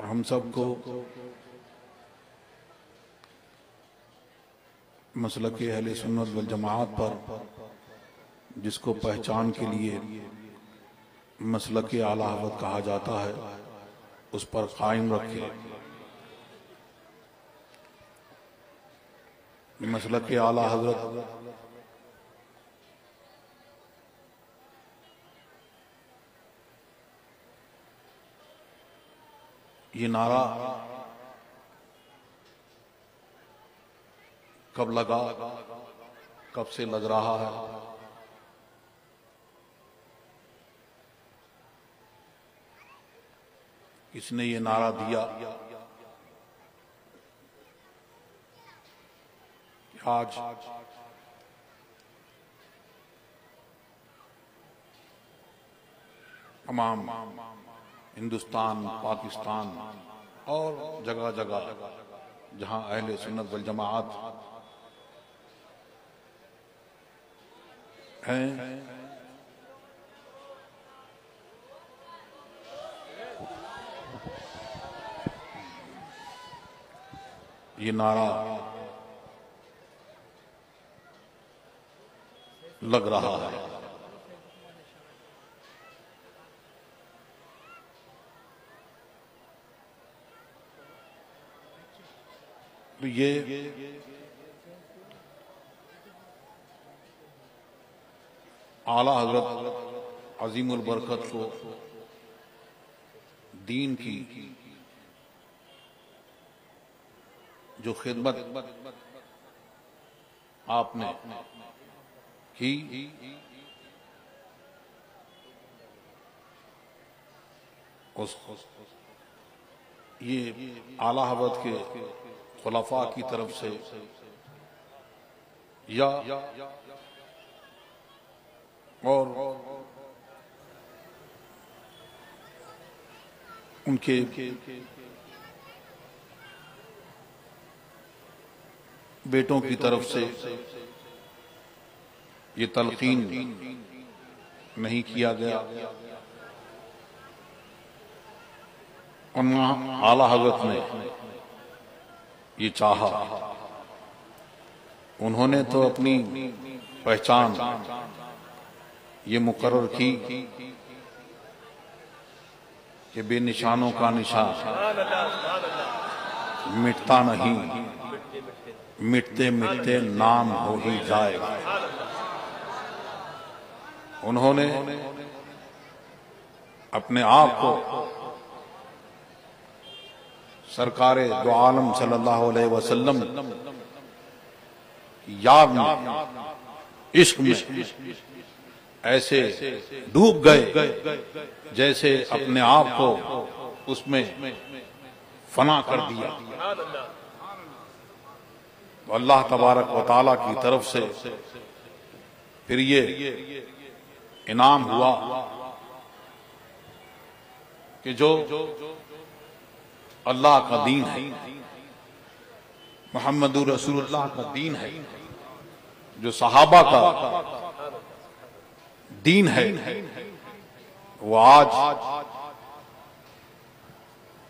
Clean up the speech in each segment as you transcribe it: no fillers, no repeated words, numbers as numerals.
हम सबको मसलक अहले सुन्नत वल जमाअत पर, जिसको पहचान के लिए मसलक आला हज़रत कहा जाता है, उस पर कायम रखे। मसलक आला हज़रत ये नारा कब लगा, कब से लग रहा है? किसने ये नारा दिया कि आज तमाम हिंदुस्तान, पाकिस्तान और जगह जगह जहां अहले सुन्नत वल जमाअत हैं, ये नारा लग रहा है। तो ये आला हज़रत अज़ीमुल बरकत को दीन की जो खिदमत आपने की, उस ये आला हज़रत के खुलाफा की तरफ से या और उनके बेटों की तरफ से ये तलकीन नहीं किया गया। और आला हज़रत ने ये चाहा, उन्होंने तो अपनी पहचान ये मुकर्रर की कि बेनिशानों का निशान मिटता नहीं, मिटते मिटते नाम हो ही जाएगा। उन्होंने अपने आप को सरकारे दो आलम सल्लल्लाहु अलैहि वसल्लम की याद में, इश्क में ऐसे डूब गए जैसे अपने आप को उसमें फना कर दिया। तो अल्लाह तबारक व तआला की तरफ से फिर ये इनाम हुआ कि जो अल्लाह का दीन है, मुहम्मदुर रसूलुल्लाह का दीन है, जो सहाबा का दीन है, वो आज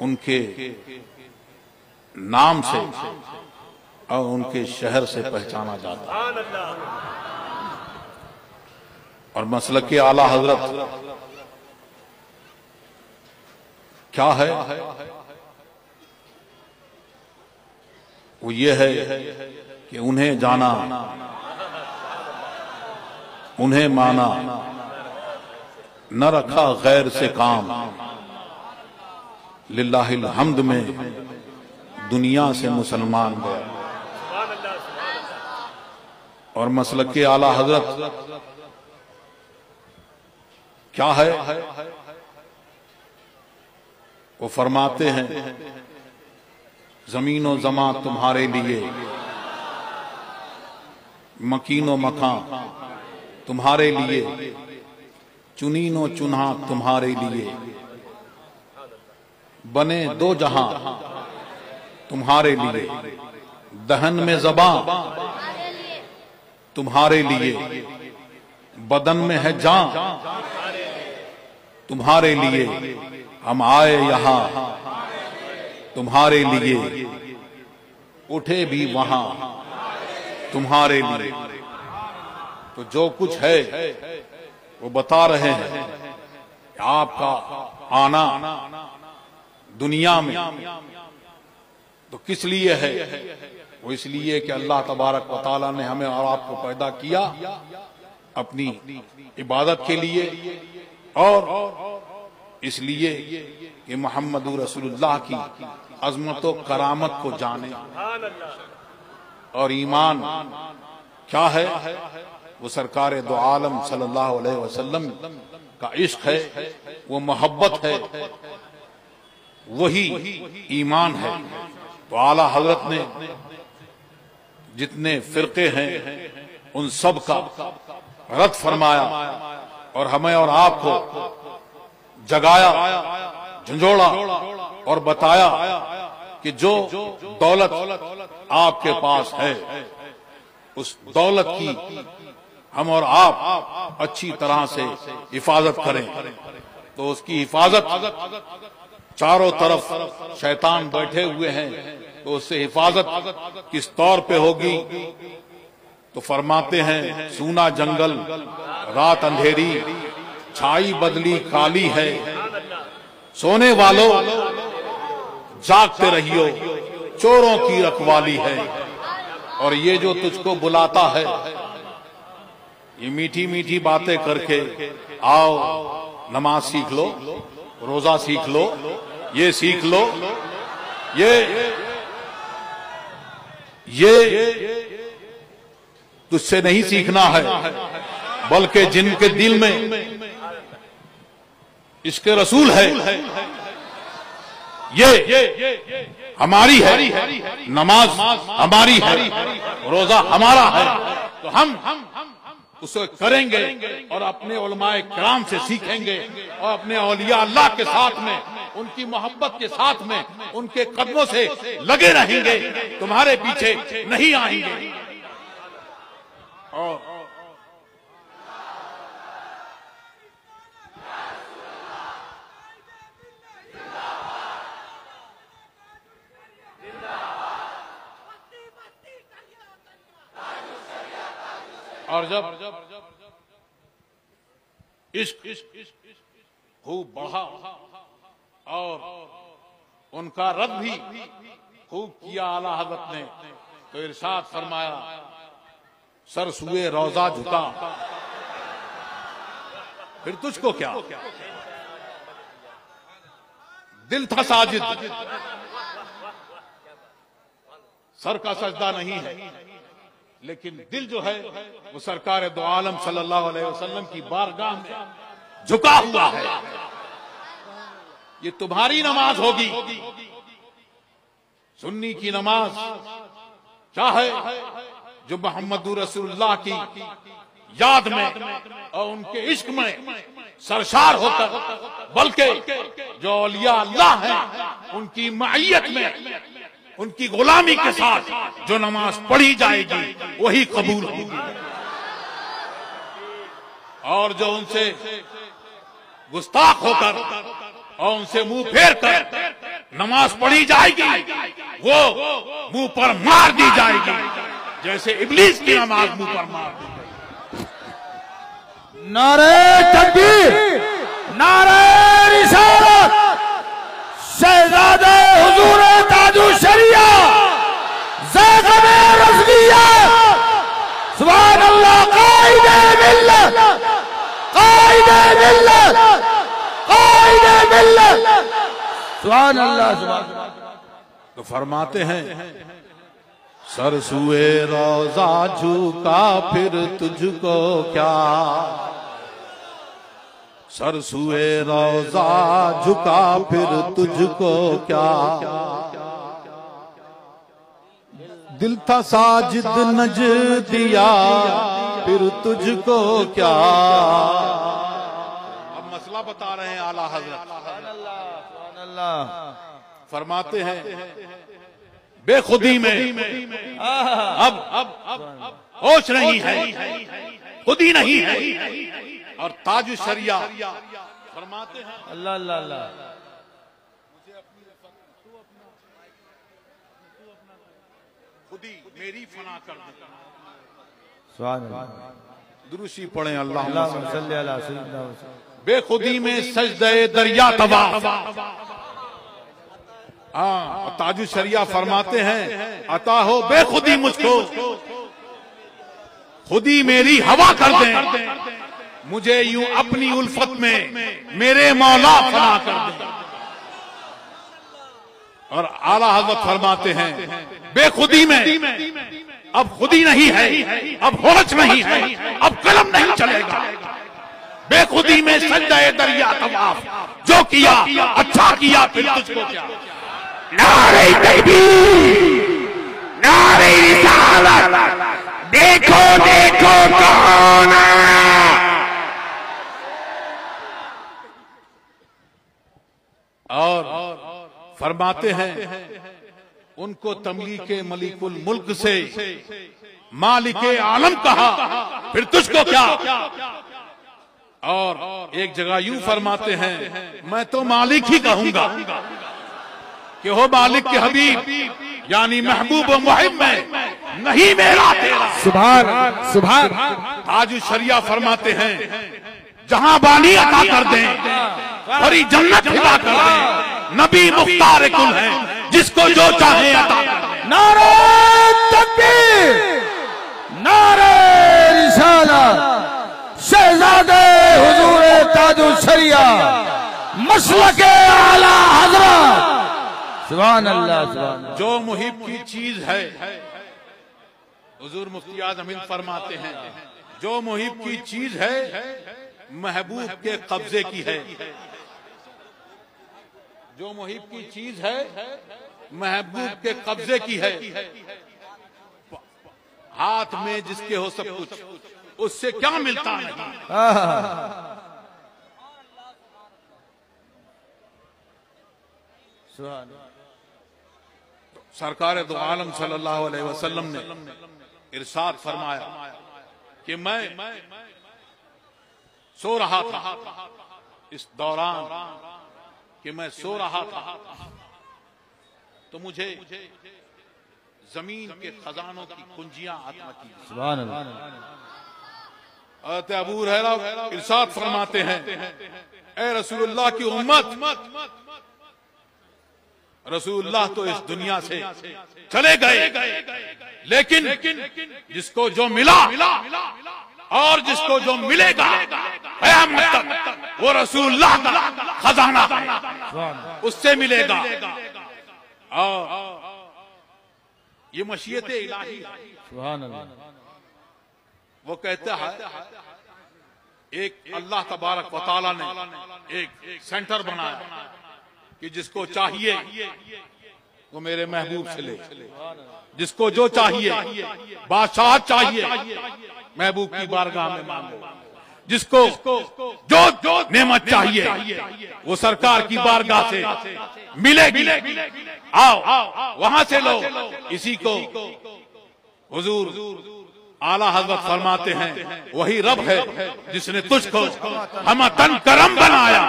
उनके नाम से और उनके शहर से पहचाना जाता है। और मसलक के आला हज़रत क्या है? वो ये है कि उन्हें जाना, उन्हें माना, न रखा गैर से काम, लिल्लाहिल हम्द में दुनिया से मुसलमान गया। और मसलक के आला हज़रत क्या है? वो फरमाते हैं, ज़मीनो ज़मा तुम्हारे लिए, मकीनो मकान तुम्हारे लिए, चुनीनो चुन्हा तुम्हारे लिए, बने दो जहां तुम्हारे लिए, दहन में ज़बां तुम्हारे लिए, बदन में है जान तुम्हारे लिए, हम आए यहाँ तुम्हारे लिए, उठे भी वहां तुम्हारे लिए। तो जो कुछ है वो बता रहे हैं कि आपका आना दुनिया में तो किस लिए है? वो इसलिए कि अल्लाह तबारक व तआला ने हमें और आपको पैदा किया अपनी इबादत के लिए, और इसलिए कि मोहम्मद रसूलुल्लाह की अजमत व करामत को जाने। और ईमान क्या है? वो सरकार दो आलम सल्लल्लाहु अलैहि वसल्लम का इश्क है, वो मोहब्बत है, वही ईमान है। तो आला हजरत ने जितने फिरके हैं उन सब का रद्द फरमाया और हमें और आपको जगाया, झंझोड़ा और बताया कि जो दौलत आपके पास है उस दौलत की हम और आप अच्छी तरह से हिफाजत करें। तो उसकी हिफाजत, चारों तरफ शैतान बैठे हुए हैं, तो उससे हिफाजत किस तौर पे होगी? तो फरमाते हैं सूना जंगल रात अंधेरी, छाई बदली काली है, सोने वालों जागते रहियो, चोरों की रखवाली है। और ये जो तुझको बुलाता है, ये मीठी मीठी बातें करके आओ नमाज सीख लो, रोजा सीख लो, ये सीख लो, ये तुझसे नहीं सीखना है, बल्कि जिनके दिल में इसके रसूल है, ये हमारी है, नमाज हमारी है, रोजा हमारा है। तो हम उसे करेंगे और अपने उलमाए किराम से सीखेंगे और अपने औलिया अल्लाह के साथ में, उनकी मोहब्बत के साथ में, उनके कदमों से लगे रहेंगे, तुम्हारे पीछे नहीं आएंगे। और जब इश्क खूब बढ़ा और उनका रद्द भी खूब किया आला हज़रत ने, तो इरशाद फरमाया सर सुए रोजा झुका, फिर तुझको क्या? दिल था साजिद, सर का सजदा नहीं है, लेकिन दिल जो है वो सरकार दो आलम सल्लल्लाहु अलैहि वसल्लम की बारगाह में झुका हुआ है। ये तुम्हारी नमाज होगी। सुन्नी की नमाज क्या है? जो मोहम्मद रसूलुल्लाह की याद में और उनके इश्क में सरशार होकर, बल्कि जो औलिया अल्लाह हैं उनकी मईयत में, उनकी गुलामी के साथ जो नमाज पढ़ी जाएगी वही कबूल होगी। और जो उनसे गुस्ताख होकर और उनसे मुंह फेर कर नमाज पढ़ी जाएगी वो मुंह पर मार दी जाएगी, जैसे इब्लीस की नमाज मुंह पर मार दी गई। नारे तकबीर, नारे रिसालत, शहजादे हुजूर ताजु शरिया, ज़ैग़-ए रज़विया, सुभान अल्लाह, काइदे मिल्लत, काइदे मिल्लत, काइदे मिल्लत, सुभान अल्लाह, सुभान अल्लाह। तो फरमाते हैं सर सुए रोजा झुका फिर तुझको क्या, सर सुए रोजा झुका फिर तुझको क्या, दिल था साजिद नज दिया फिर तुझको क्या। अब मसला बता रहे हैं आला हज़रत, फरमाते हैं बेखुदी में अब होश नहीं है, खुदी नहीं है। और ताजु शरिया फरमाते हैं अल्लाह अल्लाह अल्लाह, खुदी मेरी फना कर दे। सुभान अल्लाह। दुरूशी पढ़े अल्लाह अल्लाहुम्मा सल्ली अला सय्यिदना। बेखुदी में सजदे दरिया तवाफ। हाँ, ताजु शरिया फरमाते हैं अता हो बेखुदी मुझको, खुदी मेरी हवा कर दे, मुझे यूं अपनी उल्फत में मेरे मौला फना कर दे। और आला हज़रत फरमाते हैं बेखुदी में अब खुदी नहीं है, अब होश नहीं है, अब कलम नहीं चलेगा। बेखुदी में सजदे दरिया तवाफ, जो किया अच्छा किया फिर तुझको क्या। नारे तकबीर, नारे रिसालत, देखो देखो कौन आया। और फरमाते हैं उनको तमली के मलिकुल मुल्क से मालिके आलम कहा, फिर तुझको क्या। और एक जगह यूं फरमाते हैं मैं तो मालिक ही कहूंगा कि हो मालिक के हबीब यानी महबूब व मुहिब में नहीं मेरा तेरा। सुभान सुभान। ताजु शरिया फरमाते हैं जहां बानी अता कर दें बड़ी जन्नत हिला कर दें, नबी मुख्तार कुल है जिसको जो चाहे अता कर। नारे तकबीर, नारे रिसालत, शहजादे हुजूर ताजुल शरिया, मसलके आला हज़रत। सुभान अल्लाह सुभान। जो मुहिब की चीज है, हुजूर मुफ्ती आज़म हिंद फरमाते हैं जो मुहिब की चीज है महबूब के कब्जे की है। जो मुहिब की चीज है महबूब के कब्जे की है। हाथ में जिसके हो सब कुछ, उससे क्या मिलता नहीं। सरकार दो आलम सल्लल्लाहु अलैहि वसल्लम ने इरशाद फरमाया कि मैं सो रहा था, इस दौरान कि मैं सो रहा था तो मुझे जमीन के खजानों की कुंजियां अता की। सुभान अल्लाह। अबू हुरैरा इरशाद फरमाते हैं ए रसूलुल्लाह की उम्मत, रसूलुल्लाह तो इस दुनिया से चले गए, लेकिन जिसको जो मिला और जिसको जो मिलेगा क़यामत तक वो रसूलुल्लाह का खजाना उससे मिलेगा। और ये मशीयत इलाही है। सुभान अल्लाह। वो कहता है एक अल्लाह तबारक व तआला ने एक सेंटर बनाया कि जिसको चाहिए वो मेरे महबूब से ले, जिसको जो चाहिए बादशाह चाहिए महबूब की बारगाह में मांगो, जिसको जो नेमत चाहिए वो सरकार की बारगाह से मिलेगी, आओ वहां से लो। इसी को हुजूर आला हज़रत फरमाते हैं वही रब है जिसने तुझको हम तन करम बनाया,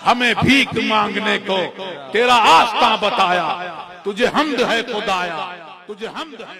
हमें भीख मांगने को तेरा आस्था बताया, तुझे हम्द है खुदाया, तुझे हम्द है।